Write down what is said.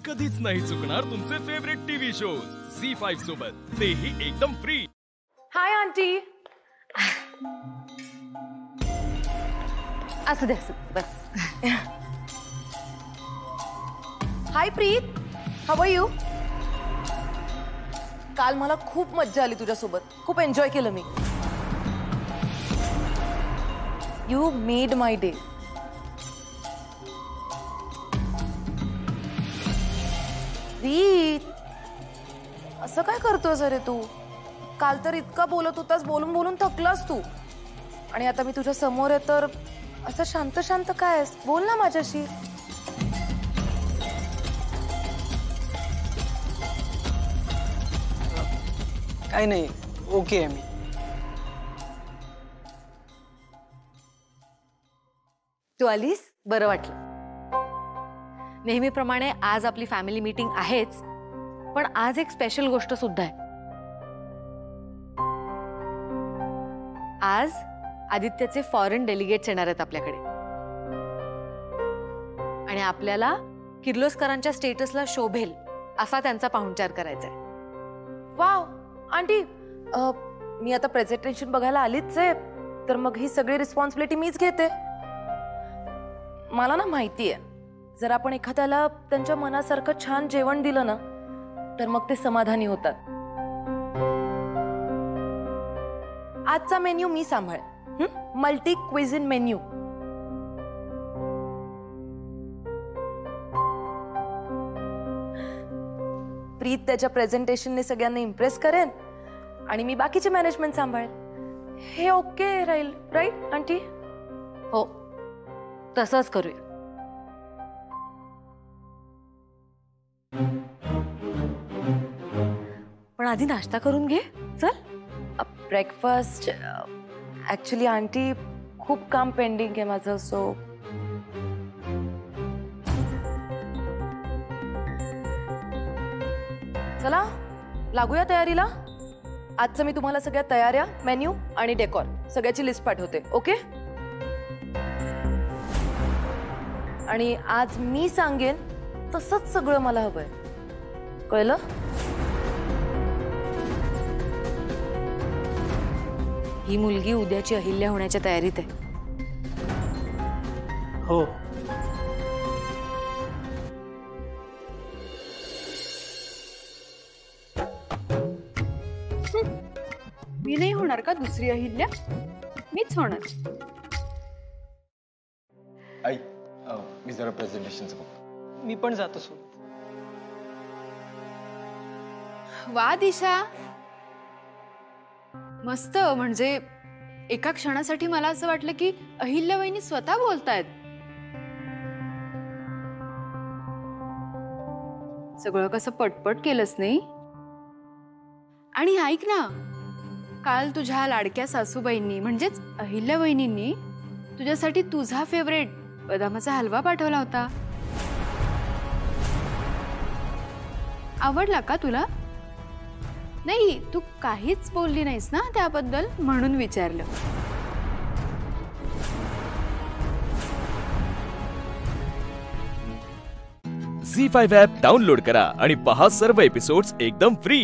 कधीच नाही चुकणार तुमचे फेवरेट टीव्ही शोज झी5 सोबत, तेही एकदम फ्री। Hi aunty. असू दे बस। Hi Preet, how are you? काल मला खूप मज्जा आली तुझ्यासोबत, खूप एन्जॉय केलं मी। You made my day. Preet, असं काय करतोस रे तू? काल तर इतका बोलत होतास, बोलून बोलून थकलास तू, आणि आता मी तुझ्या समोर आहे तर असं शांत शांत काय आहेस? बोल ना माझ्याशी। काय नाही, ओके आहे मी। तू आलीस, बरं वाटलं। नेहमीप्रमाणे आज आपली फॅमिली मीटिंग आहेच, पण आज एक स्पेशल गोष्ट सुद्धा आहे। आज आदित्यचे फॉरेन डेलिगेट्स येणार आहेत आपल्याकडे, आणि आपल्याला किर्लोस्करांच्या स्टेटसला शोभेल असा त्यांचा पाहुणचार करायचा आहे। वाव आंटी, मी आता प्रेझेंटेशन बघायला आलीच आहे, तर मग ही सगळी रिस्पॉन्सिबिलिटी मीच घेते। मला ना माहिती आहे, जर आपण एखाद्याला त्यांच्या मनासारखं छान जेवण दिलं ना, तर मग ते समाधानी होतात। आजचा मेन्यू मी सांभाळ, मल्टी क्विझिन मेन्यू। प्रीत त्याच्या प्रेझेंटेशनने सगळ्यांना इम्प्रेस करेन, आणि मी बाकीचे मॅनेजमेंट सांभाळेन। हे ओके राहील, राईट आंटी? हो, तसंच करूया। पण आधी नाश्ता करून घे, चल। ब्रेकफास्ट ऍक्च्युली आंटी खूप काम पेंडिंग आहे माझं, सो चला लागूया तयारीला। आजचं मी तुम्हाला सगळ्या तयाऱ्या, मेन्यू आणि डेकोर सगळ्याची लिस्ट पाठवते, ओके? आणि आज मी सांगेन तसंच सगळं मला हवंय, कळलं? ही मुलगी उद्याची अहिल्या होण्याच्या तयारीत आहे। हो, मी नाही होणार का दुसरी अहिल्या? मीच होणार। आई, मी जरा प्रेझेंटेशनचं बघ। मी पण जातो सो। वा दिशा, मस्त। म्हणजे एका क्षणासाठी मला असं वाटलं की अहिल्याबाईंनी स्वतः बोलतायत। सगळं कसं पटपट केलंच नाही? आणि ऐक ना, काल तुझ्या लाडक्या सासूबाईंनी म्हणजेच अहिल्याबाईंनी तुझ्यासाठी तुझा फेवरेट बदामाचा हलवा पाठवला होता। आवडला का तुला? नाही, तू काहीच बोलली नाहीस ना त्याबद्दल, म्हणून विचारलं। झी5 ॲप डाउनलोड करा आणि पहा सर्व एपिसोड्स एकदम फ्री।